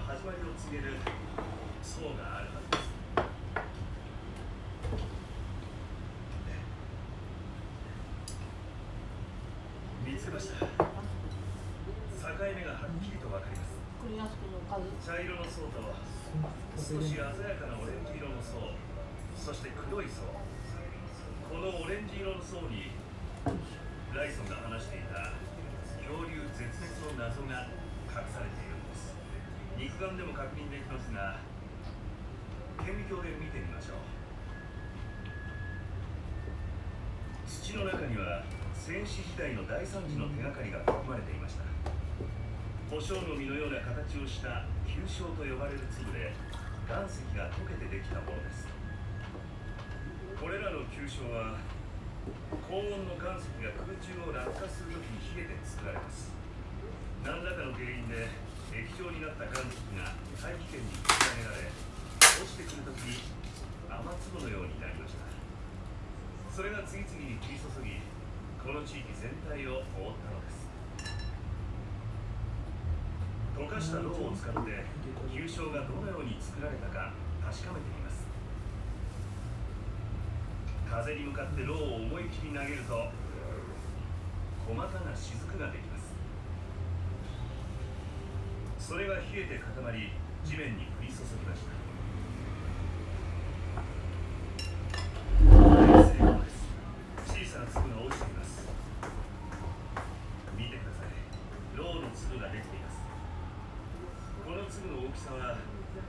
始まりを告げる層があるはずです。見つけました。境目がはっきりと分かります。茶色の層と少し鮮やかなオレンジ色の層、そして黒い層。このオレンジ色の層にライソンが話していた恐竜絶滅の謎が隠されているんです。肉眼でも確認できますが、顕微鏡で見てみましょう。土の中には先史時代の大惨事の手がかりが含まれていました。胡椒の実のような形をした球晶と呼ばれる粒で岩石が溶けてできたものです。これらの球晶は高温の岩石が空中を落下するときに冷えて作られます。何らかの原因で液状になった岩石が大気圏に引き上げられ、落ちてくるときに雨粒のようになりました。それが次々に降り注ぎ、この地域全体を覆ったのです。溶かしたろうを使って球晶がどのように作られたか確かめてみます。風に向かってろうを思い切り投げると細かな雫ができます。それが冷えて固まり、地面に降り注ぎました。大成功です。小さな粒が落ちています。見てください。ろうの粒ができています。この粒の大きさは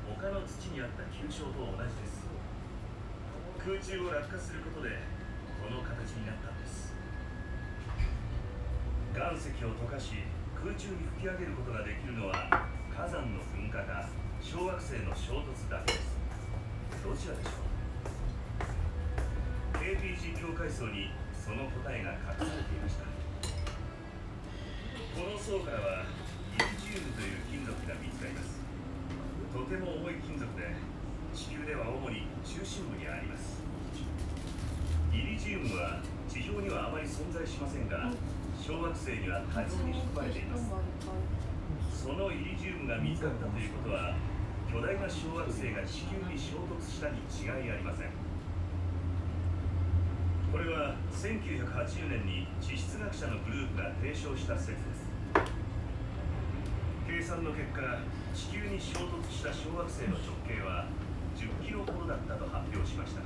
他の土にあった球晶と同じです。空中を落下することでこの形になったんです。岩石を溶かし空中に吹き上げることができるのは火山の噴火か小惑星の衝突だけです。どちらでしょう。 KPG 境界層にその答えが隠されていました。この層からはイリジウムという金属が見つかります。とても重い金属で地球では主に中心部にあります。イリジウムは地表にはあまり存在しませんが、小惑星には多量に含まれています。そのイリジウムが見つかったということは、巨大な小惑星が地球に衝突したに違いありません。これは1980年に地質学者のグループが提唱した説です。計算の結果、地球に衝突した小惑星の直径は10キロほどだったと発表しました。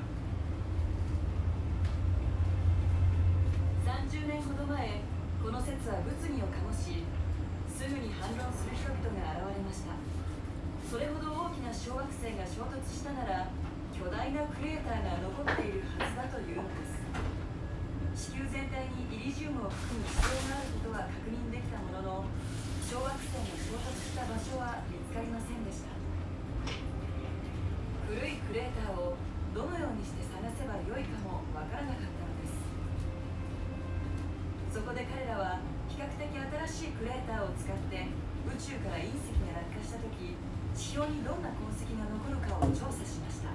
30年ほど前、この説は物議を醸し、すぐに反論する人々が現れました。それほど大きな小惑星が衝突したなら、巨大なクレーターが残っているはずだというのです。地球全体にイリジウムを含む地層があることは確認できたものの、小惑星が衝突した場所は見つかりませんでした。古いクレーターをどのようにして探せばよいかもわからなかったのです。そこで彼らは比較的新しいクレーターを使って宇宙から隕石が落下した時、地表にどんな痕跡が残るかを調査しました。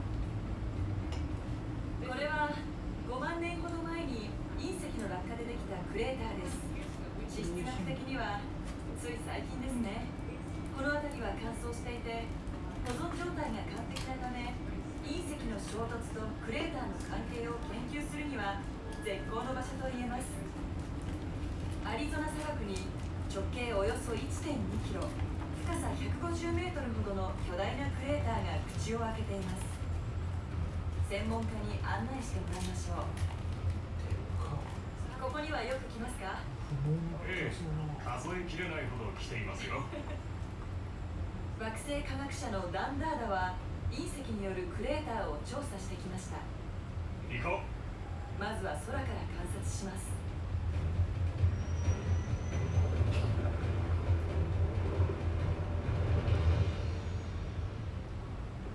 これは5万年ほど前に隕石の落下でできたクレーターです。地質学的にはつい最近ですね。この辺りは乾燥していて保存状態が完璧なため、隕石の衝突とクレーターの関係を研究するには絶好の場所と言えます。アリゾナ砂漠に直径およそ 1.2 キロ、深さ150メートルほどの巨大なクレーターが口を開けています。専門家に案内してもらいましょう。ここにはよく来ますか？ええ、数えきれないほど来ていますよ。惑星科学者のダンダーダは隕石によるクレーターを調査してきました。行こう。まずは空から観察します。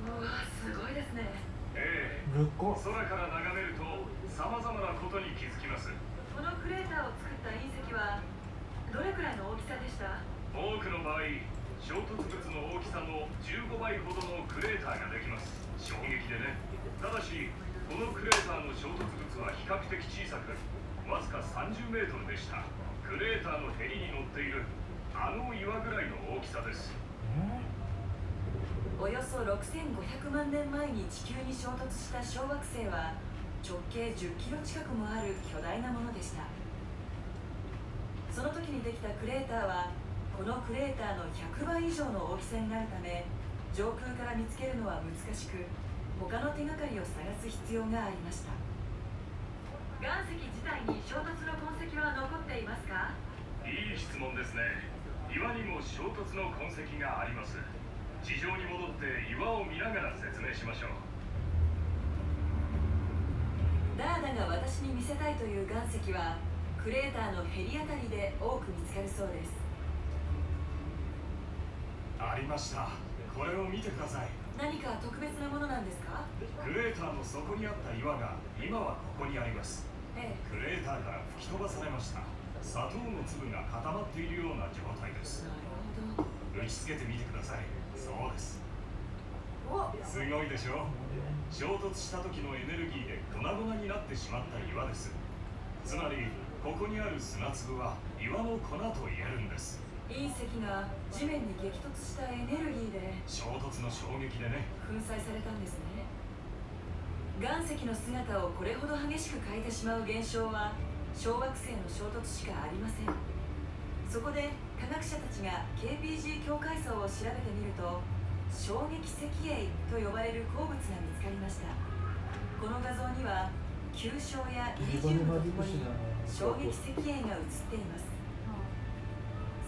うわ、すごいですね。ええ、空から眺めると様々なことに気づきます。このクレーターを作った隕石はどれくらいの大きさでした？多くの場合、衝突物の大きさの15倍ほどのクレーターができます。衝撃でね。ただし、このクレーターの衝突物は比較的小さく、わずか30メートルでした。クレーターのへりに乗っているあの岩ぐらいの大きさです。すごいですね。ええ、およそ6500万年前に地球に衝突した小惑星は直径10キロ近くもある巨大なものでした。その時にできたクレーターはこのクレーターの100倍以上の大きさになるため、上空から見つけるのは難しく、他の手がかりを探す必要がありました。岩石自体に衝突の痕跡は残っていますか？いい質問ですね。岩にも衝突の痕跡があります。地上に戻って岩を見ながら説明しましょう。ダーダが私に見せたいという岩石はクレーターのヘリあたりで多く見つかるそうです。ありました。これを見てください。何か特別なものなんですか？クレーターの底にあった岩が今はここにあります。ええ。クレーターから吹き飛ばされました。砂糖の粒が固まっているような状態です。なるほど。打ち付けてみてください。そうです。お、すごいでしょ。衝突した時のエネルギーで粉々になってしまった岩です。つまりここにある砂粒は岩の粉と言えるんです。隕石が地面に激突したエネルギーで衝突の衝撃でね。粉砕されたんですね。岩石の姿をこれほど激しく変えてしまう現象は小惑星の衝突しかありません。そこで科学者たちが KPG 境界層を調べてみると、衝撃石英と呼ばれる鉱物が見つかりました。この画像には急衝やイリジウムとともに衝撃石英が写っています。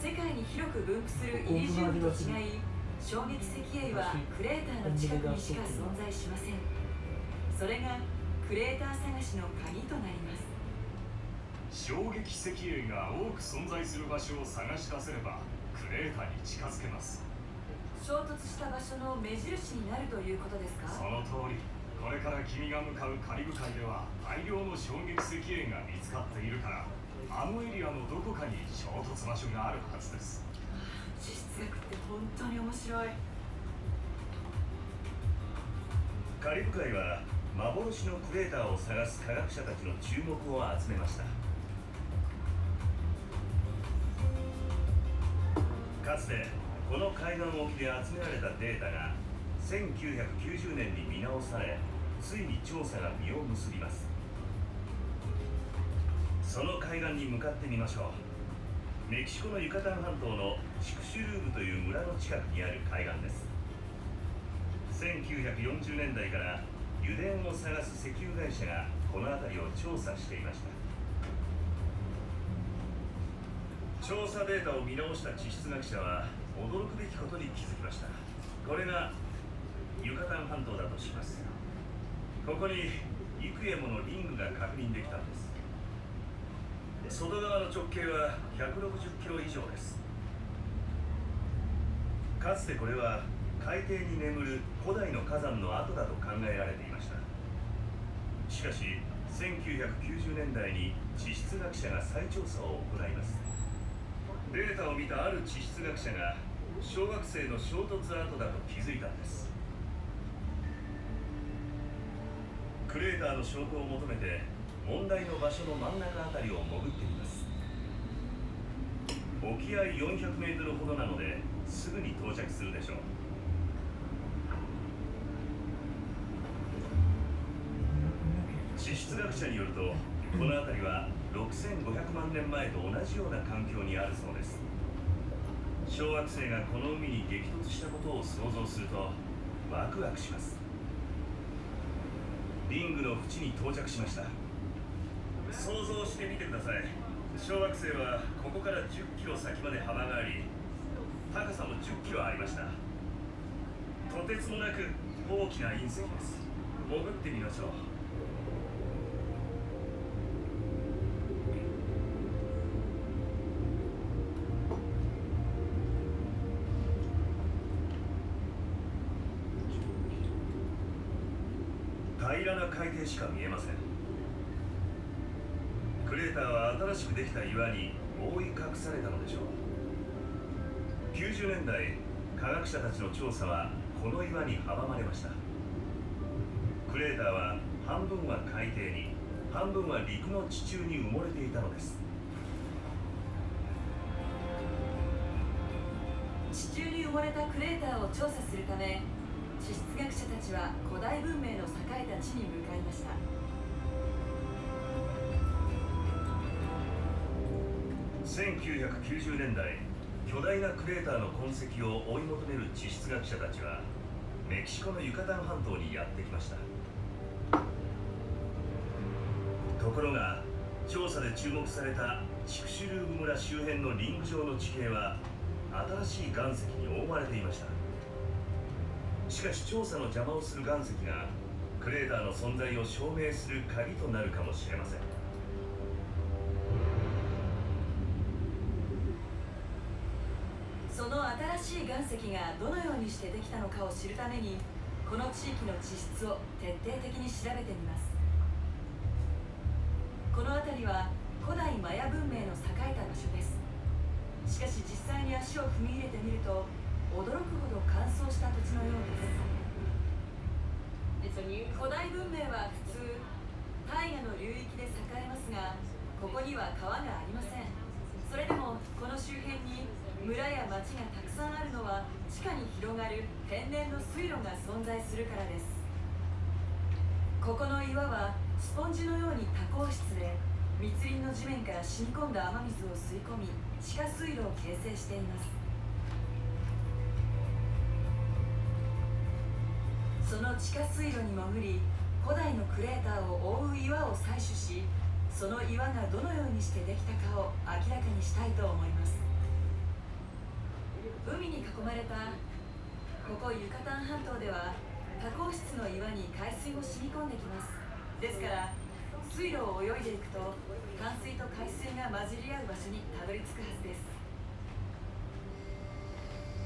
世界に広く分布するイリジウムと違い、衝撃石英はクレーターの近くにしか存在しません。それがクレーター探しの鍵となります。衝撃石英が多く存在する場所を探し出せればクレーターに近づけます。衝突した場所の目印になるということですか？その通り。これから君が向かうカリブ海では大量の衝撃石英が見つかっているから、あのエリアのどこかに衝突場所があるはずです。地質学って本当に面白い。カリブ海は幻のクレーターを探す科学者たちの注目を集めました。かつてこの海岸沖で集められたデータが1990年に見直され、ついに調査が実を結びます。その海岸に向かってみましょう。メキシコのユカタン半島のシクシュルーブという村の近くにある海岸です。1940年代から油田を探す石油会社がこの辺りを調査していました。調査データを見直した地質学者は驚くべきことに気づきました。これがユカタン半島だとします。ここに幾重ものリングが確認できたんです。外側の直径は160キロ以上です。かつてこれは海底に眠る古代の火山の跡だと考えられていました。しかし1990年代に地質学者が再調査を行います。データを見たある地質学者が小惑星の衝突跡だと気づいたんです。クレーターの証拠を求めて問題の場所の真ん中あたりを潜ってみます。沖合400メートルほどなのですぐに到着するでしょう。地質学者によると、この辺りは6500万年前と同じような環境にあるそうです。小惑星がこの海に激突したことを想像するとワクワクします。リングの縁に到着しました。想像してみてください。小惑星はここから10キロ先まで幅があり、高さも10キロありました。とてつもなく大きな隕石です。潜ってみましょう。平らな海底しか見えません。クレーターは新しくできた岩に覆い隠されたのでしょう。90年代、科学者たちの調査はこの岩に阻まれました。クレーターは半分は海底に、半分は陸の地中に埋もれていたのです。地中に埋もれたクレーターを調査するため地質学者たちは古代文明の栄えた地に向かいました。1990年代、巨大なクレーターの痕跡を追い求める地質学者たちはメキシコのユカタン半島にやってきました。ところが調査で注目されたチクシュルーブ村周辺のリング上の地形は新しい岩石に覆われていました。しかし調査の邪魔をする岩石がクレーターの存在を証明する鍵となるかもしれません。その新しい岩石がどのようにしてできたのかを知るために、この地域の地質を徹底的に調べてみます。この辺りは古代マヤ文明の栄えた場所です。しかし実際に足を踏み入れてみると驚くほど乾燥した土地のようです。古代文明は普通大河の流域で栄えますが、ここには川がありません。それでもこの周辺に村や町がたくさんあるのは、地下に広がる天然の水路が存在するからです。ここの岩はスポンジのように多孔質で、密林の地面から染み込んだ雨水を吸い込み、地下水路を形成しています。その地下水路に潜り、古代のクレーターを覆う岩を採取し、その岩がどのようにしてできたかを明らかにしたいと思います。海に囲まれたここユカタン半島では、多孔質の岩に海水も染み込んできます。ですから水路を泳いでいくと、淡水と海水が混じり合う場所にたどり着くはずです。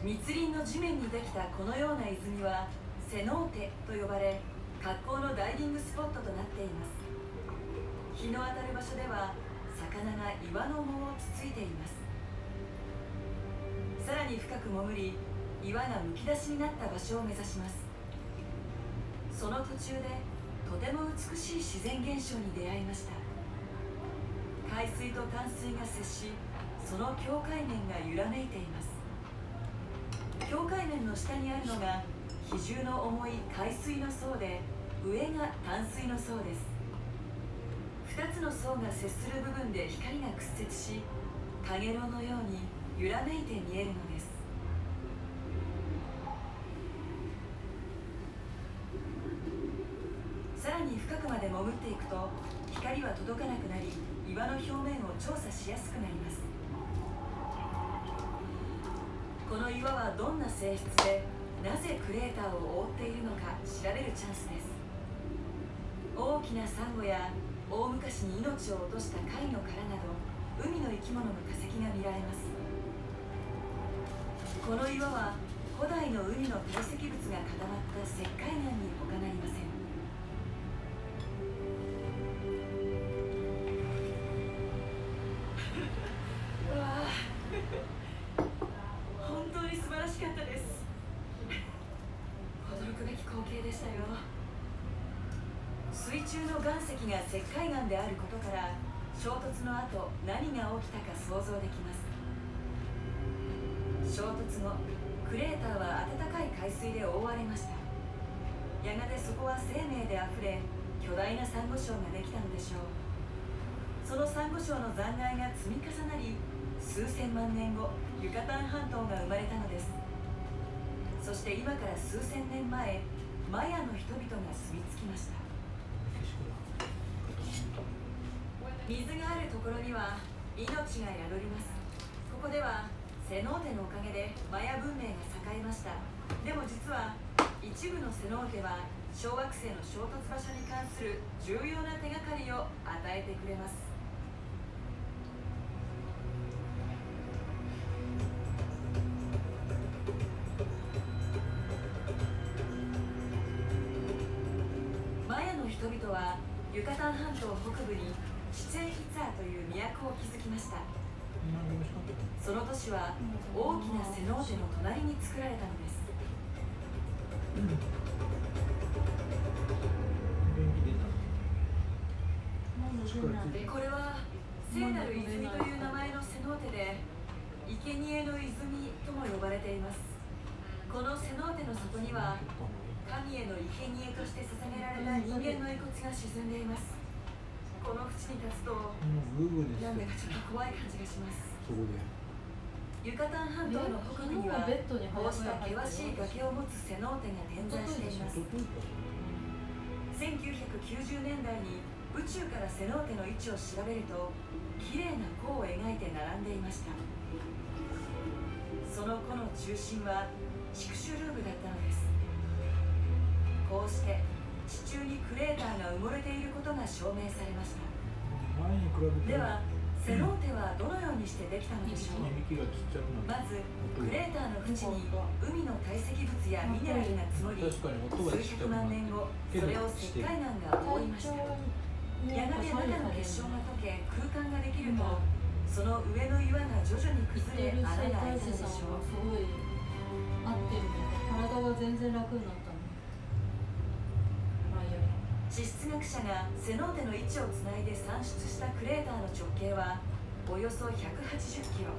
密林の地面にできたこのような泉はセノーテと呼ばれ、格好のダイビングスポットとなっています。日の当たる場所では魚が岩の藻をつついています。さらに深く潜り、岩がむき出しになった場所を目指します。その途中でとても美しい自然現象に出会いました。海水と淡水が接し、その境界面が揺らめいています。境界面の下にあるのが比重の重い海水の層で、上が淡水の層です。2つの層が接する部分で光が屈折し、かげろうのように揺らめいて見えるのです。さらに深くまで潜っていくと、光は届かなくなり、岩の表面を調査しやすくなります。この岩はどんな性質で、なぜクレーターを覆っているのか調べるチャンスです。大きなサンゴや大昔に命を落とした貝の殻など、海の生き物の化石が見られます。この岩は古代の海の堆積物が固まった石灰岩に他なりません。うわあ、本当に素晴らしかったです。驚くべき光景でしたよ。水中の岩石が石灰岩であることから、衝突の後何が起きたか想像できます。衝突後、クレーターは暖かい海水で覆われました。やがてそこは生命であふれ、巨大なサンゴ礁ができたのでしょう。そのサンゴ礁の残骸が積み重なり、数千万年後、ユカタン半島が生まれたのです。そして今から数千年前、マヤの人々が住み着きました。水があるところには命が宿ります。ここではセノーテのおかげでマヤ文明が栄えました。でも実は一部のセノーテは小惑星の衝突場所に関する重要な手がかりを与えてくれます。マヤの人々はユカタン半島北部にチチェン・イツァーという都を築きました。その都市は大きなセノーテの隣に作られたのです。これは聖なる泉という名前のセノーテで、生贄の泉とも呼ばれています。このセノーテの底には神への生贄として捧げられた人間の遺骨が沈んでいます。この淵に立つとなんだかちょっと怖い感じがします。ユカタン半島の北部にはこうした険しい崖を持つセノーテが点在しています。1990年代に宇宙からセノーテの位置を調べると綺麗な弧を描いて並んでいました。その弧の中心はシクシュルームだったのです。こうして地中にクレーターが埋もれていることが証明されました。ではセノーテはどのようにしてできたのでしょう。まずクレーターの縁に海の堆積物やミネラルが積もり、数百万年後それを石灰岩が覆いました。やがて中の結晶が溶け空間ができると、その上の岩が徐々に崩れ穴が開いたのでしょう。すごい合ってるね。体が全然楽になったの。地質学者がセノーテの位置をつないで算出したクレーターの直径はおよそ180キロ。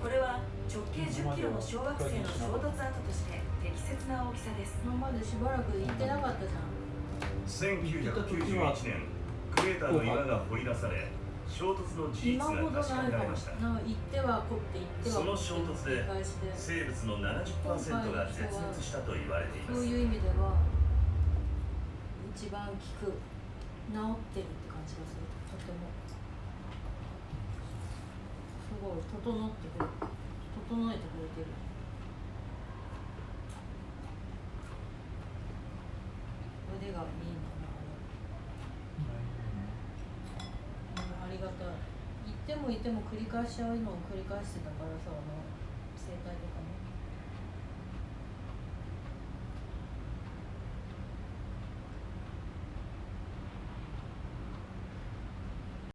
これは直径10キロの小惑星の衝突跡として適切な大きさです。今までしばらく行ってなかったじゃん。1991年クレーターの岩が掘り出され衝突の事実が確かめられました。行ってはこって行ってはその衝突で生物の 70% が絶滅したと言われています。そういう意味では一番効く、治ってるって感じがする。とてもすごい整ってくる、整えてくれてる。腕がいいんだな、ありがたい。行ってもいても繰り返しちゃうのを繰り返してたからさ、生態とかね。